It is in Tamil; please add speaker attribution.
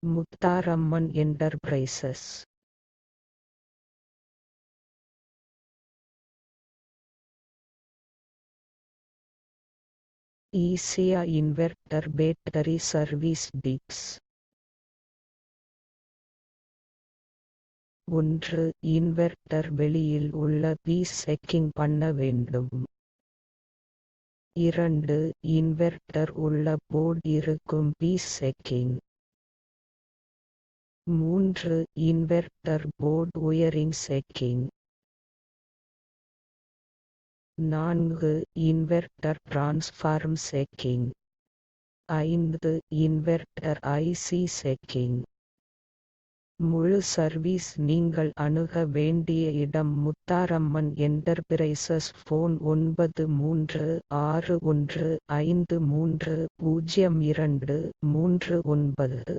Speaker 1: முத்தாரம்மன் என்டர்பிரைசஸ். ஈசியா inverter battery service tips. 1. Inverter வெளியில் உள்ள பீஸ் செக்கிங் பண்ண வேண்டும். 2. இன்வெர்ட்டர் உள்ள போர்டு இருக்கும் fuse checking. 3. Inverter board wiring checking. 4. Inverter transform checking. 5. Inverter IC checking. முழு சர்வீஸ். நீங்கள் அணுக வேண்டிய இடம் முத்தாரம்மன் என்டர்பிரைசஸ். ஃபோன் 9361530239.